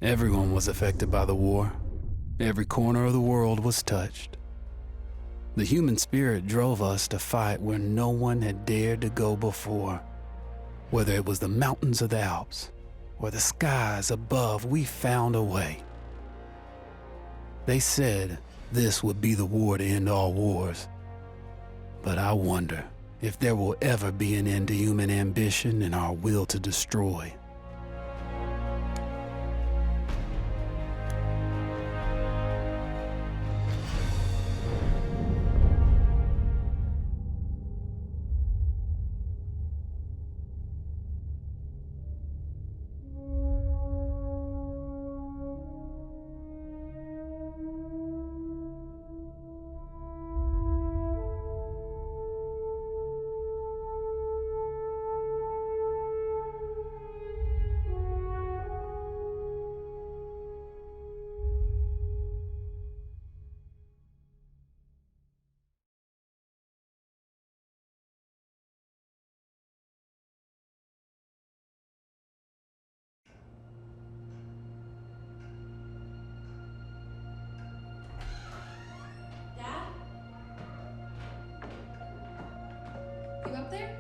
Everyone was affected by the war. Every corner of the world was touched. The human spirit drove us to fight where no one had dared to go before. Whether it was the mountains of the Alps or the skies above, we found a way. They said this would be the war to end all wars. But I wonder if there will ever be an end to human ambition and our will to destroy. You up there?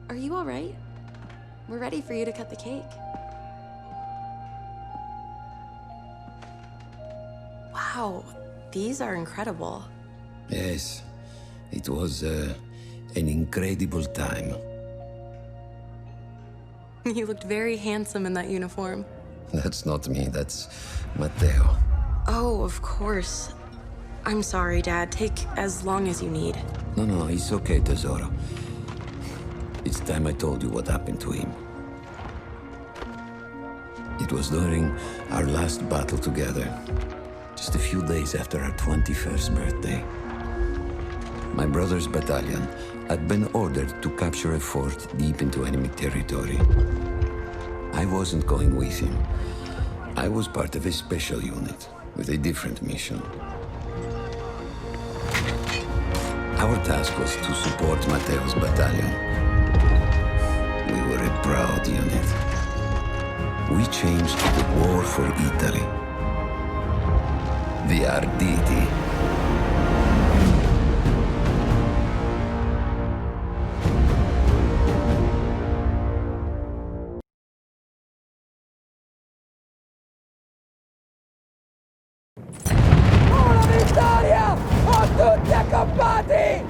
Are you all right? We're ready for you to cut the cake. Wow, these are incredible. Yes, it was an incredible time. You looked very handsome in that uniform. That's not me, that's Matteo. Oh, of course. I'm sorry, Dad. Take as long as you need. No, it's okay, Tesoro. It's time I told you what happened to him. It was during our last battle together, just a few days after our 21st birthday. My brother's battalion had been ordered to capture a fort deep into enemy territory. I wasn't going with him. I was part of a special unit with a different mission. Our task was to support Matteo's battalion. We were a proud unit. We changed the war for Italy. The Arditi. Vittoria! O tutti accoppati!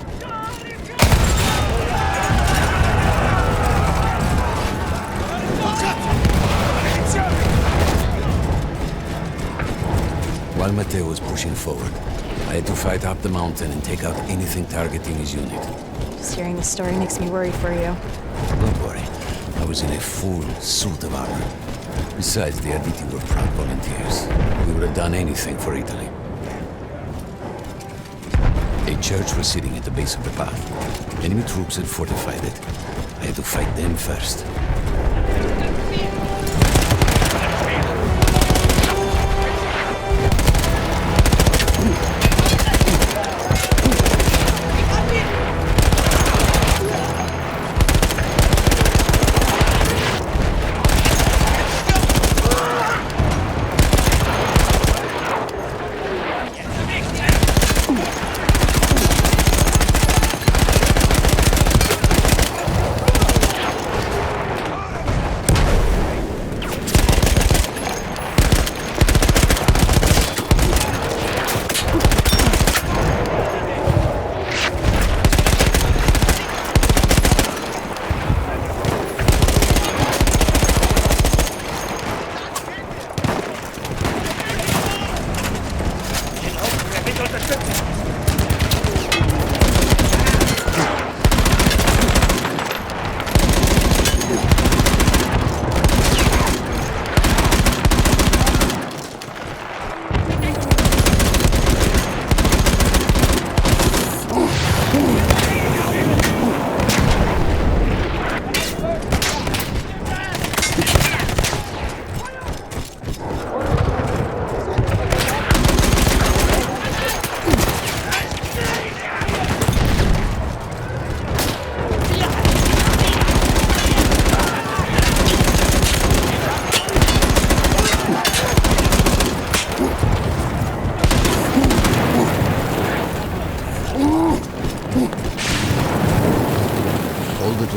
While Matteo was pushing forward, I had to fight up the mountain and take out anything targeting his unit. Just hearing the story makes me worry for you. Don't worry, I was in a full suit of armor. Besides, the Arditi were proud volunteers. We would have done anything for Italy. A church was sitting at the base of the path. Enemy troops had fortified it. I had to fight them first.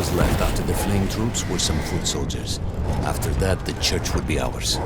was left after the fleeing troops were some foot soldiers. After that, the church would be ours.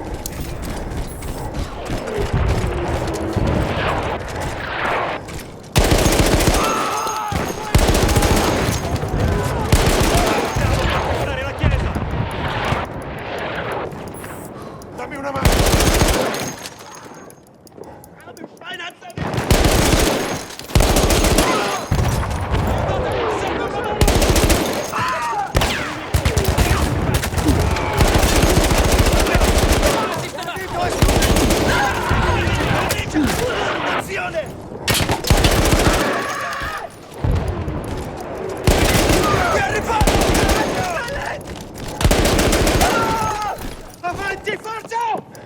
Avanti, forza!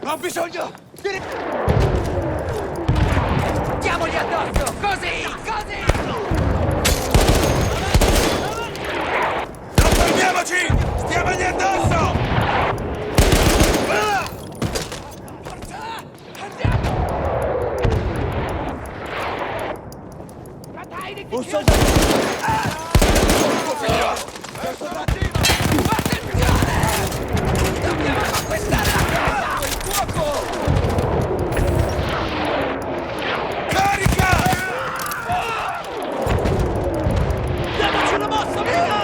Ho bisogno di... Diamogli addosso! Così! Così! Non fermiamoci! Stiamogli addosso! Forza! Andiamo! Un soldato! Dobbiamo conquistare la casa! Il fuoco! Carica! Diamoci una mossa, via!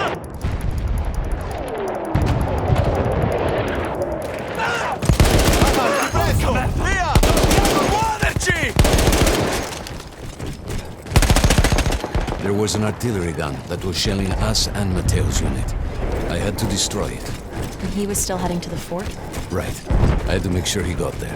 Avanti, presto! Via! Dobbiamo muoverci! There was an artillery gun that was shelling us and Matteo's unit. I had to destroy it. And he was still heading to the fort? Right. I had to make sure he got there.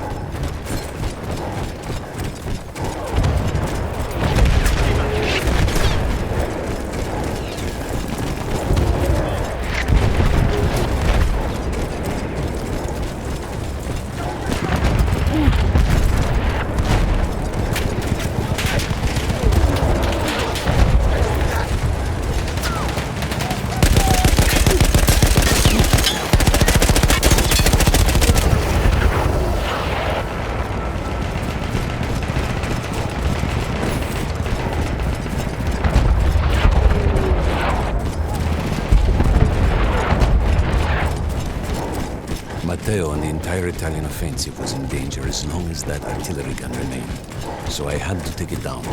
Matteo and the entire Italian offensive was in danger as long as that artillery gun remained. So I had to take it down.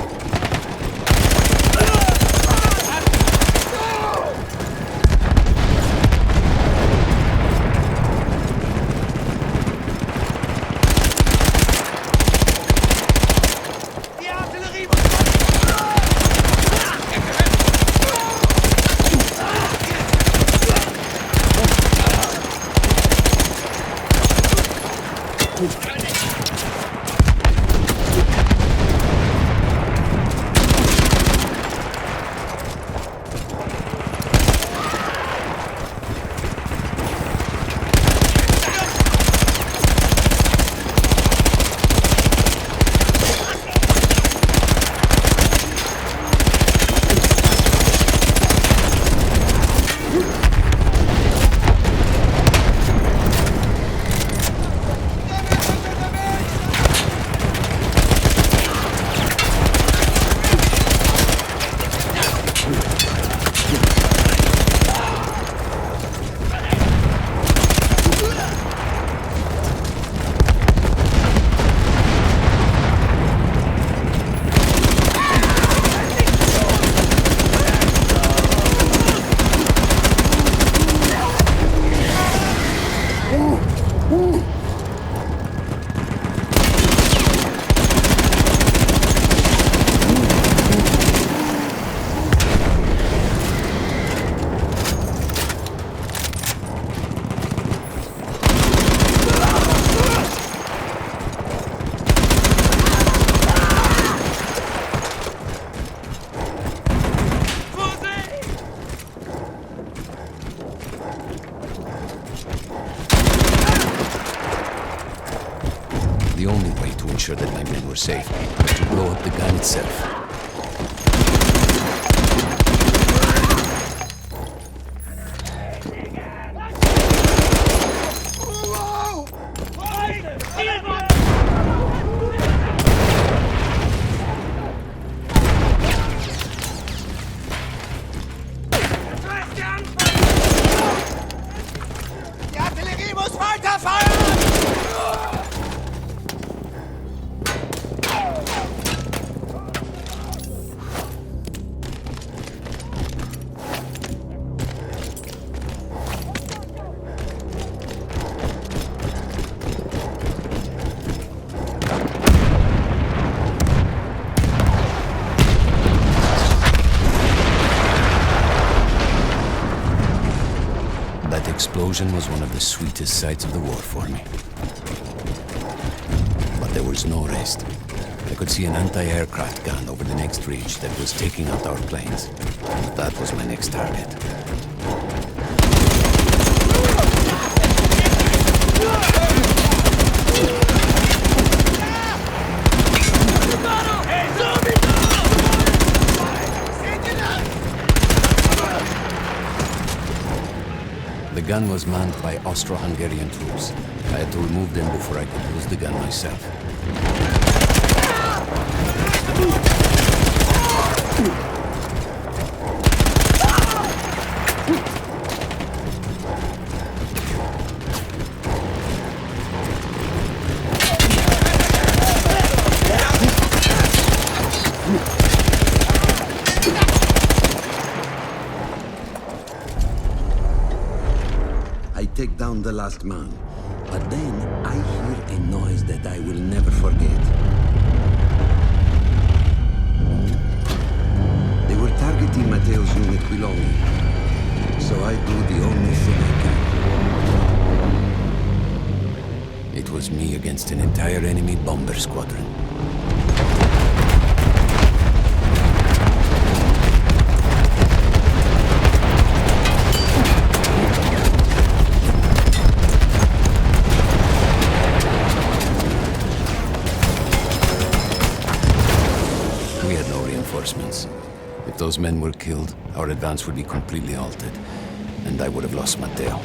The only way to ensure that my men were safe was to blow up the gun itself. explosion was one of the sweetest sights of the war for me. But there was no rest. I could see an anti-aircraft gun over the next ridge that was taking out our planes. That was my next target. The gun was manned by Austro-Hungarian troops. I had to remove them before I could use the gun myself. Take down the last man, but then I hear a noise that I will never forget. They were targeting Matteo's unit below me, so I do the only thing I can. It was me against an entire enemy bomber squadron. If those men were killed, our advance would be completely halted, and I would have lost Matteo.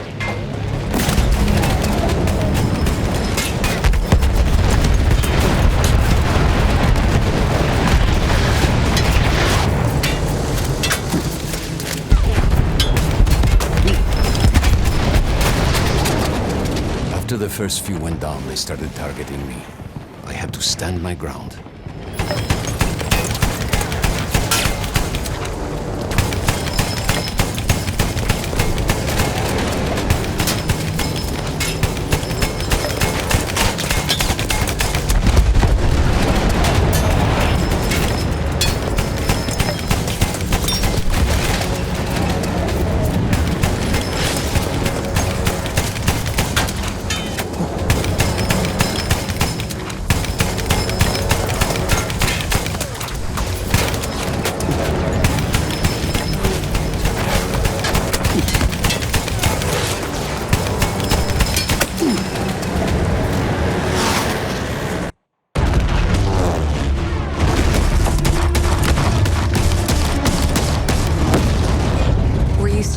After the first few went down, they started targeting me. I had to stand my ground.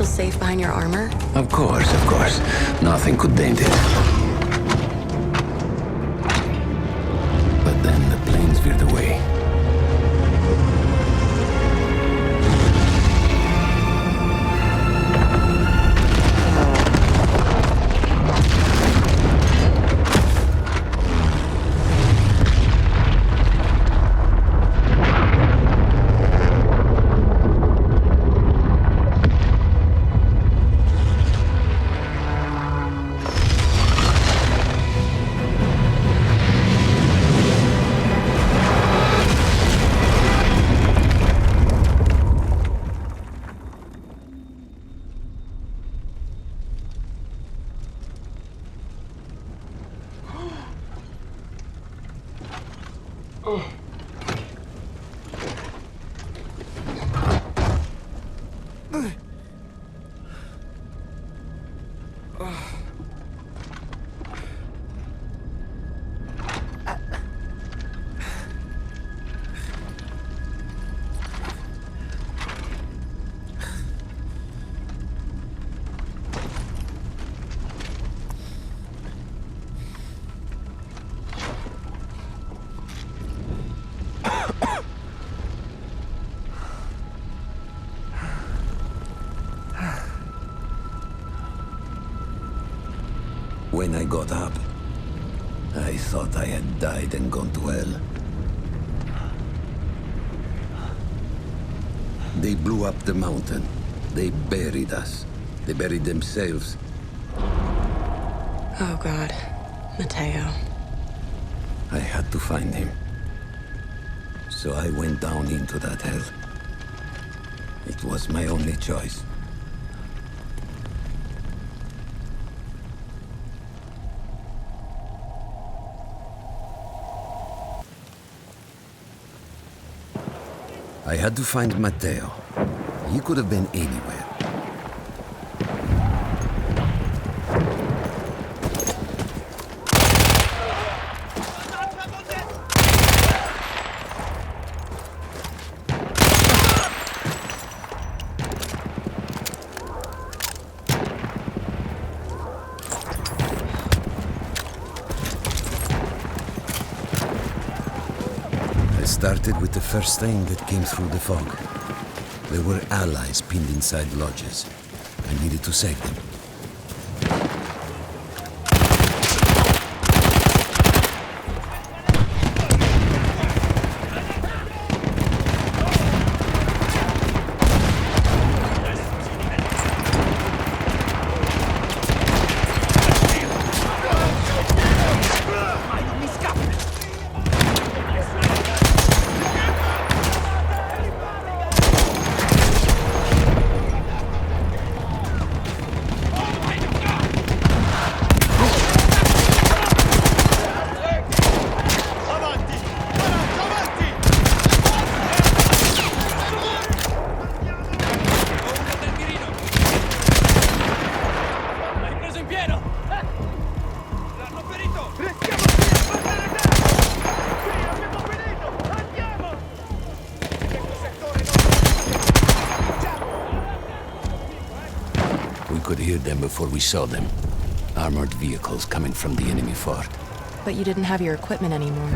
Safe behind your armor? Of course, of course. Nothing could dent it. But then the planes veered away. When I got up, I thought I had died and gone to hell. They blew up the mountain. They buried us. They buried themselves. Oh, God. Matteo. I had to find him. So I went down into that hell. It was my only choice. I had to find Matteo. He could have been anywhere. I started with the first thing that came through the fog. There were allies pinned inside lodges. I needed to save them. We could hear them before we saw them. Armored vehicles coming from the enemy fort. But you didn't have your equipment anymore.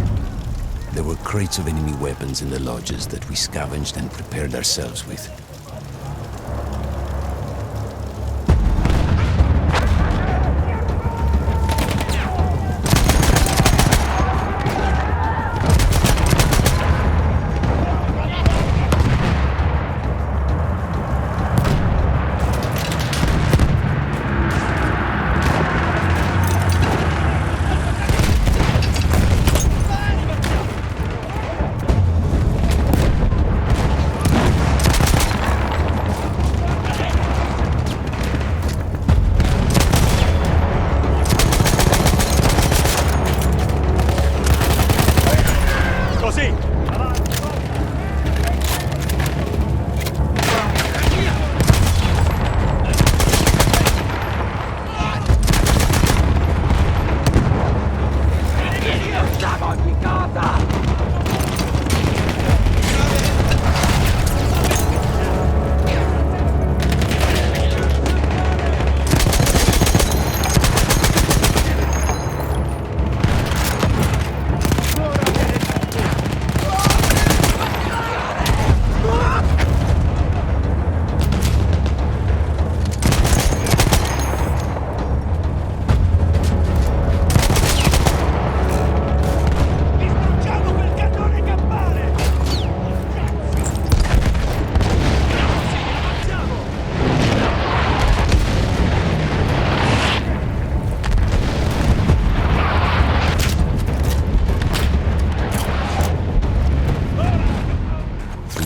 There were crates of enemy weapons in the lodges that we scavenged and prepared ourselves with.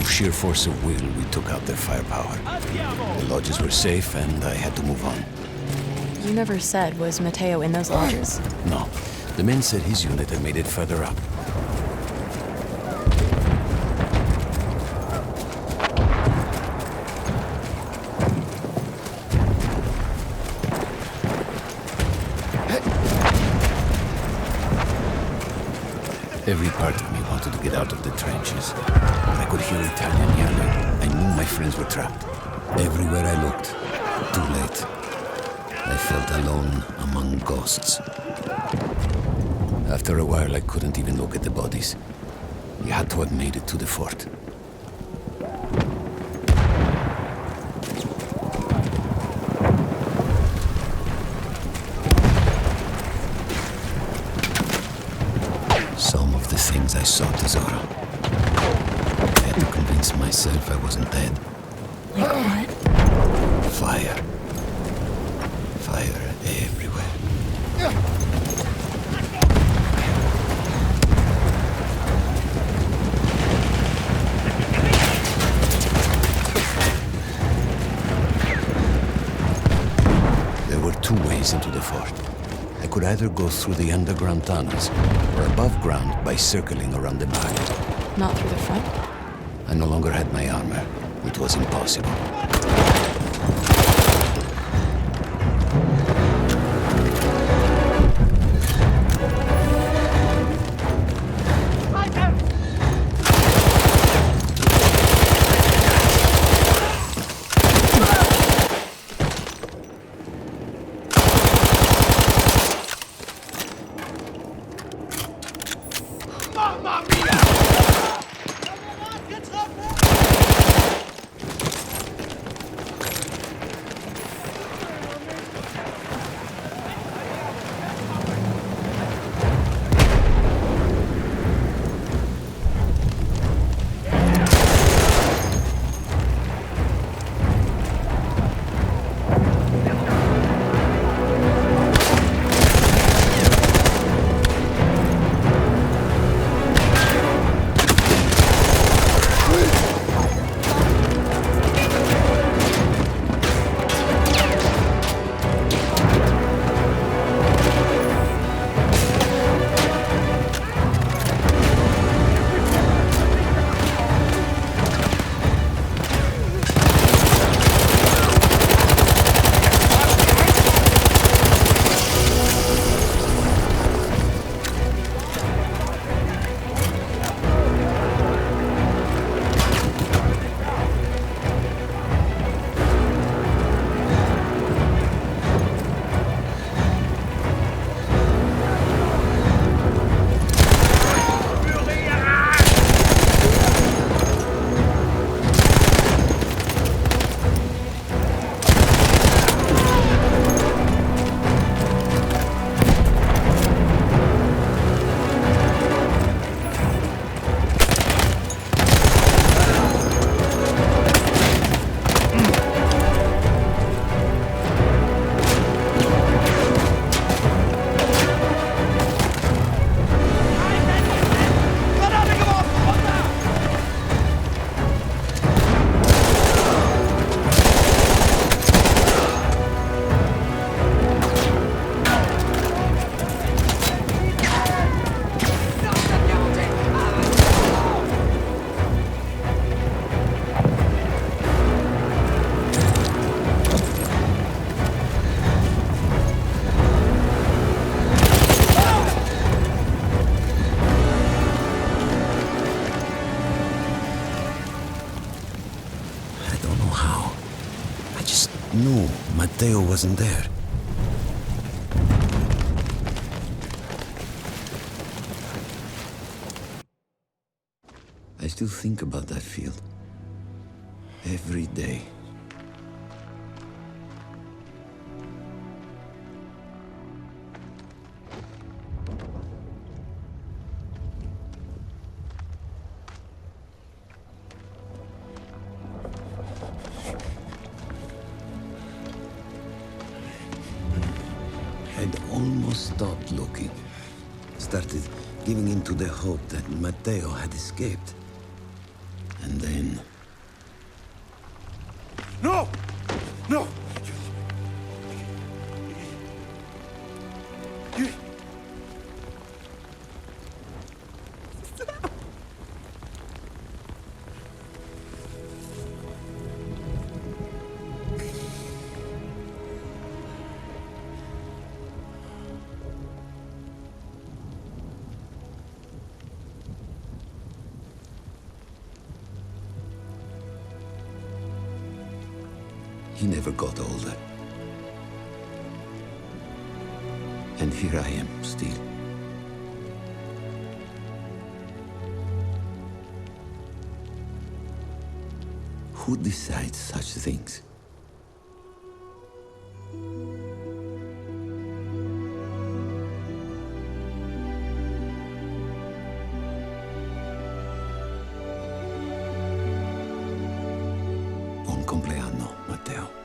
Sheer force of will, we took out their firepower. The lodges were safe, and I had to move on. You never said, was Matteo in those lodges? No. The men said his unit had made it further up. Every part of me wanted to get out of the trenches. I could hear Italian yelling. I knew my friends were trapped. Everywhere I looked, too late. I felt alone among ghosts. After a while, I couldn't even look at the bodies. We had to have made it to the fort. Some of the things I saw, Tesoro. I had to convince myself I wasn't dead. Like what? Fire. Fire everywhere. There were two ways into the fort. I could either go through the underground tunnels or above ground by circling around the back. Not through the front? I no longer had my armor. It was impossible. No, Matteo wasn't there. I still think about that field. Every day. I'd almost stopped looking. Started giving in to the hope that Matteo had escaped. And then... No! No! He never got older. And here I am, still. Who decides such things? Buon compleanno, Matteo.